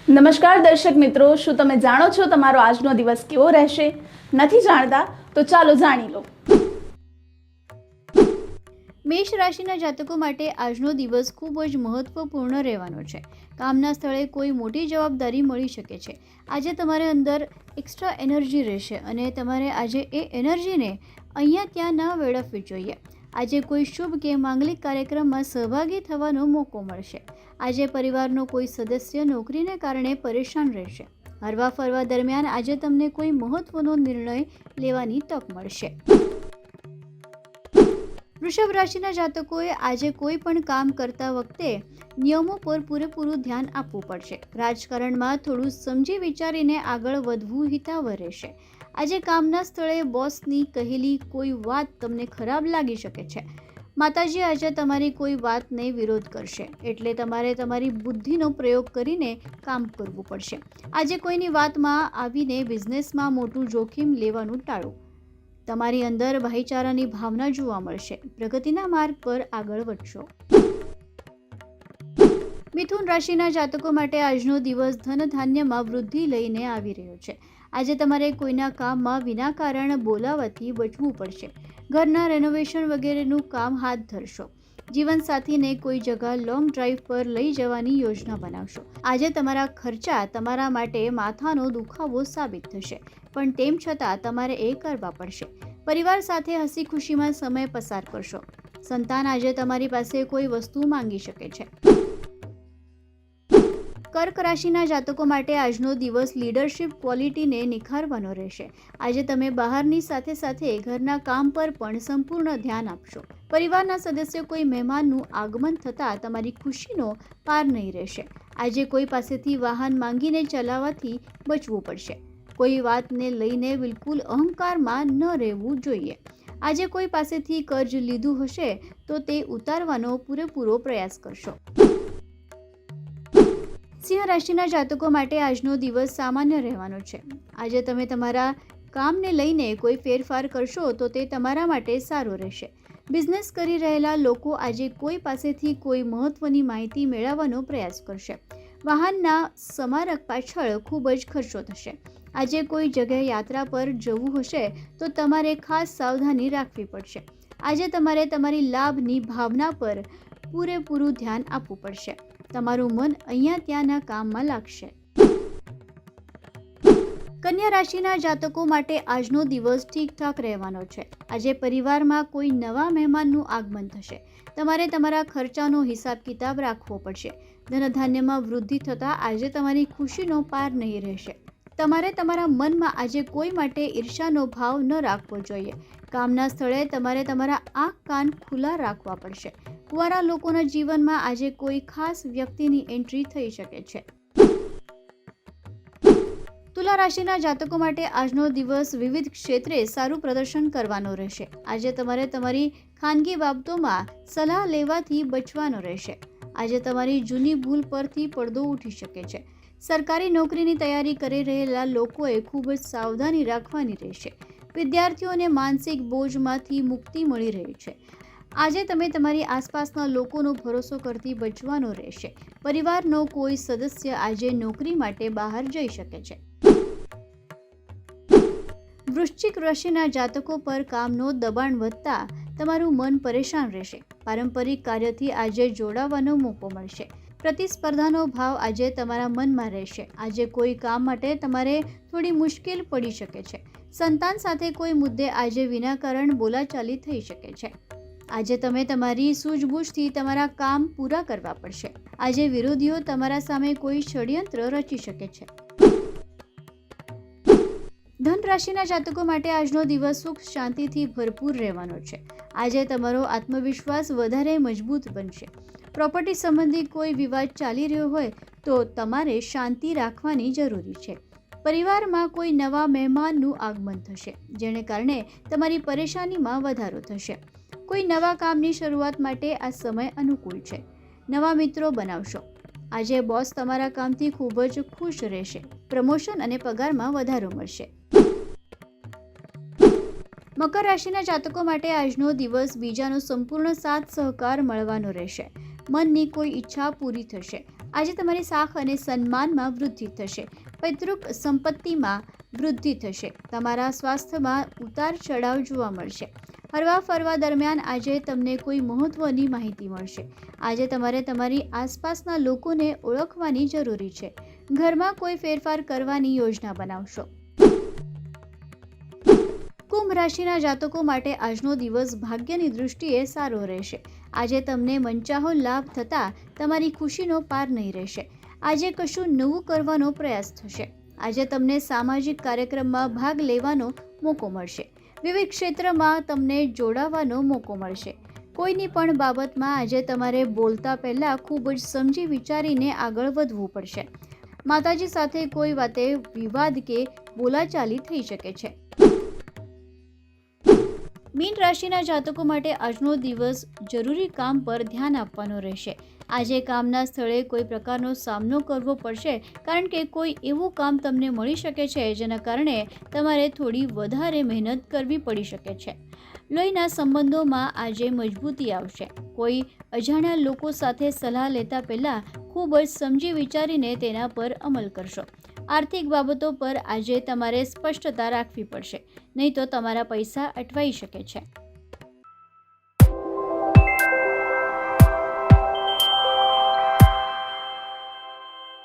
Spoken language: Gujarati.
નમસ્કાર દર્શક મિત્રો, શું તમે જાણો છો તમારો આજનો દિવસ કેવો રહેશે? નથી જાણતા તો ચાલો જાણી લો. મેષ રાશિના જાતકો માટે આજનો દિવસ ખૂબ જ મહત્વપૂર્ણ રહેવાનો છે. કામના સ્થળે કોઈ મોટી જવાબદારી મળી શકે છે. આજે તમારે અંદર એક્સ્ટ્રા એનર્જી રહેશે અને તમારે આજે એ એનર્જીને અહીંયા ત્યાં ન વેડફવી જોઈએ. આજે કોઈ શુભ કે માંગલિક કાર્યક્રમમાં સહભાગી થવાનો મોકો મળશે. આજે પરિવારનો કોઈ સદસ્ય નોકરીને કારણે પરેશાન રહેશે. હરવા ફરવા દરમિયાન આજે તમને કોઈ મહત્વનો નિર્ણય લેવાની તક મળશે. વૃષભ રાશિના જાતકોએ આજે કોઈ પણ કામ કરતા વખતે નિયમો પર પૂરેપૂરું ધ્યાન આપવું પડશે. રાજકારણમાં થોડું સમજી વિચારીને આગળ વધવું હિતાવહ રહેશે. આજે કામના સ્થળે બોસની કહેલી કોઈ વાત તમને ખરાબ લાગી શકે છે. માતાજી આજે તમારી કોઈ વાતને વિરોધ કરશે, એટલે તમારે તમારી બુદ્ધિનો પ્રયોગ કરીને કામ કરવું પડશે. આજે કોઈની વાતમાં આવીને બિઝનેસમાં મોટું જોખમ લેવાનું ટાળો. તમારી અંદર ભાઈચારાની ભાવના જોવા મળશે. પ્રગતિના માર્ગ પર આગળ વધશો. મિથુન રાશિના જાતકો માટે આજનો દિવસ ધન ધાન્યમાં વૃદ્ધિ લઈને આવી રહ્યો છે. આજે તમારે કોઈના કામમાં વિના કારણ બોલાવવાથી બચવું પડશે. ઘરના રેનોવેશન વગેરેનું કામ હાથ ધરશો. જીવનસાથીને કોઈ જગ્યા લોંગ ડ્રાઈવ પર લઈ જવાની યોજના બનાવશો. આજે તમારા ખર્ચા તમારા માટે માથાનો દુખાવો સાબિત થશે, પણ તેમ છતાં તમારે એ કરવા પડશે. પરિવાર સાથે હસી ખુશીમાં સમય પસાર કરશો. સંતાન આજે તમારી પાસે કોઈ વસ્તુ માંગી શકે છે. કર્ક રાશિના જાતકો માટે આજનો દિવસ લીડરશિપ ક્વોલિટીને નિખારવાનો રહેશે. આજે તમે બહારની સાથે સાથે ઘરના કામ પર પણ સંપૂર્ણ ધ્યાન આપશો. પરિવારના સદસ્ય કોઈ મહેમાનનું આગમન થતાં તમારી ખુશીનો પાર નહીં રહેશે. આજે કોઈ પાસેથી વાહન માંગીને ચલાવવાથી બચવું પડશે. કોઈ વાતને લઈને બિલકુલ અહંકારમાં ન રહેવું જોઈએ. આજે કોઈ પાસેથી કર્જ લીધું હશે તો તે ઉતારવાનો પૂરેપૂરો પ્રયાસ કરશો. સિંહ રાશિના જાતકો માટે આજનો દિવસ સામાન્ય રહેવાનો છે. આજે તમે તમારા કામને લઈને કોઈ ફેરફાર કરશો તો તે તમારા માટે સારો રહેશે. બિઝનેસ કરી રહેલા લોકો આજે કોઈ પાસેથી કોઈ મહત્વની માહિતી મેળવવાનો પ્રયાસ કરશે. વાહનના સમારક પાછળ ખૂબ જ ખર્ચો થશે. આજે કોઈ જગ્યાએ યાત્રા પર જવું હશે તો તમારે ખાસ સાવધાની રાખવી પડશે. આજે તમારે તમારી લાભની ભાવના પર પૂરેપૂરું ધ્યાન આપવું પડશે. તમારું મન અહીંયા ત્યાંના કામમાં લાગશે. કન્યા રાશિના જાતકો માટે આજનો દિવસ ઠીકઠાક રહેવાનો છે. આજે પરિવારમાં કોઈ નવા મહેમાનનું આગમન થશે. તમારે તમારા ખર્ચાનો હિસાબ કિતાબ રાખવો પડશે. ધનધાન્યમાં વૃદ્ધિ થતાં આજે તમારી ખુશીનો પાર નહીં રહેશે. તમારે તમારા મનમાં આજે કોઈ માટે ઈર્ષાનો ભાવ ન રાખવો જોઈએ. કામના સ્થળે તમારે તમારા આંખ કાન ખુલ્લા રાખવા પડશે. કુંવારા લોકોના જીવનમાં આજે કોઈ ખાસ વ્યક્તિની એન્ટ્રી થઈ શકે છે. તુલા રાશિના જાતકો માટે આજનો દિવસ વિવિધ ક્ષેત્રે સારું પ્રદર્શન કરવાનો રહેશે. આજે તમારે તમારી ખાનગી બાબતોમાં સલાહ લેવાથી બચવાનો રહેશે. આજે તમારી જૂની ભૂલ પરથી પડદો ઉઠી શકે છે. સરકારી નોકરીની તૈયારી કરી રહેલા લોકોએ ખૂબ જ સાવધાની રાખવાની રહેશે. વિદ્યાર્થીઓને માનસિક બોજમાંથી મુક્તિ મળી રહી છે. આજે તમે તમારી આસપાસના લોકોનો ભરોસો કરતી બચવાનો રહેશે. પરિવારનો કોઈ સદસ્ય આજે નોકરી માટે બહાર જઈ શકે છે. વૃશ્ચિક રાશિના જાતકો પર કામનો દબાણ વધતા તમારું મન પરેશાન રહેશે. પારંપરિક કાર્યથી આજે જોડાવાનો મોકો મળશે. પ્રતિસ્પર્ધાનો ભાવ આજે તમારા મનમાં રહેશે. આજે કોઈ કામ માટે તમારે થોડી મુશ્કેલ પડી શકે છે. સંતાન સાથે કોઈ મુદ્દે આજે વિના કારણ બોલાચાલી થઈ શકે છે. આજે તમે તમારી સૂઝબૂછથી તમારા કામ પૂરા કરવા પડશે. આજે વિરોધીઓ તમારા સામે કોઈ ષડયંત્ર રચી શકે છે. ધન રાશિના જાતકો માટે આજનો દિવસ સુખ શાંતિથી ભરપૂર રહેવાનો છે. આજે તમારો આત્મવિશ્વાસ વધારે મજબૂત બનશે. પ્રોપર્ટી સંબંધી કોઈ વિવાદ ચાલી રહ્યો હોય તો તમારે શાંતિ રાખવાની જરૂરી છે. પરિવારમાં કોઈ નવા મહેમાનનું આગમન થશે, જેને કારણે તમારી પરેશાનીમાં વધારો થશે. કોઈ નવા કામની શરૂઆત માટે આ સમય અનુકૂળ છે. નવા મિત્રો બનાવશો. આજે બોસ તમારા કામથી ખૂબ જ ખુશ રહેશે. પ્રમોશન અને પગારમાં વધારો મળશે. મકર રાશિના જાતકો માટે આજનો દિવસ બીજાનો સંપૂર્ણ સાથ સહકાર મળવાનો રહેશે. મનની કોઈ ઈચ્છા પૂરી થશે. આજે તમારી શાખ અને સન્માનમાં વૃદ્ધિ થશે. પૈતૃક સંપત્તિમાં વૃદ્ધિ થશે. તમારા સ્વાસ્થ્યમાં ઉતાર ચઢાવ જોવા મળશે. હરવા ફરવા દરમિયાન આજે તમને કોઈ મહત્ત્વની માહિતી મળશે. આજે તમારે તમારી આસપાસના લોકોને ઓળખવાની જરૂરી છે. ઘરમાં કોઈ ફેરફાર કરવાની યોજના બનાવશો. કુંભ રાશિના જાતકો માટે આજનો દિવસ ભાગ્યની દૃષ્ટિએ સારો રહેશે. આજે તમને મનચાહો લાભ થતાં તમારી ખુશીનો પાર નહીં રહેશે. આજે કશું નવું કરવાનો પ્રયાસ થશે. આજે તમને સામાજિક કાર્યક્રમમાં ભાગ લેવાનો મોકો મળશે. વિવિધ ક્ષેત્રમાં તમને જોડાવાનો મોકો મળશે. કોઈની પણ બાબતમાં આજે તમારે બોલતા પહેલાં ખૂબ જ સમજી વિચારીને આગળ વધવું પડશે. માતાજી સાથે કોઈ વાતે વિવાદ કે બોલાચાલી થઈ શકે છે. મીન રાશિના જાતકો માટે આજનો દિવસ જરૂરી કામ પર ધ્યાન આપવાનો રહેશે. આજે કામના સ્થળે કોઈ પ્રકારનો સામનો કરવો પડશે, કારણ કે કોઈ એવું કામ તમને મળી શકે છે જેના કારણે તમારે થોડી વધારે મહેનત કરવી પડી શકે છે. લોહીના સંબંધોમાં આજે મજબૂતી આવશે. કોઈ અજાણ્યા લોકો સાથે સલાહ લેતા પહેલાં ખૂબ જ સમજી વિચારીને તેના પર અમલ કરશો. આર્થિક બાબતો પર આજે તમારે સ્પષ્ટતા રાખવી પડશે, નહીં તો તમારા પૈસા અટવાઈ શકે છે.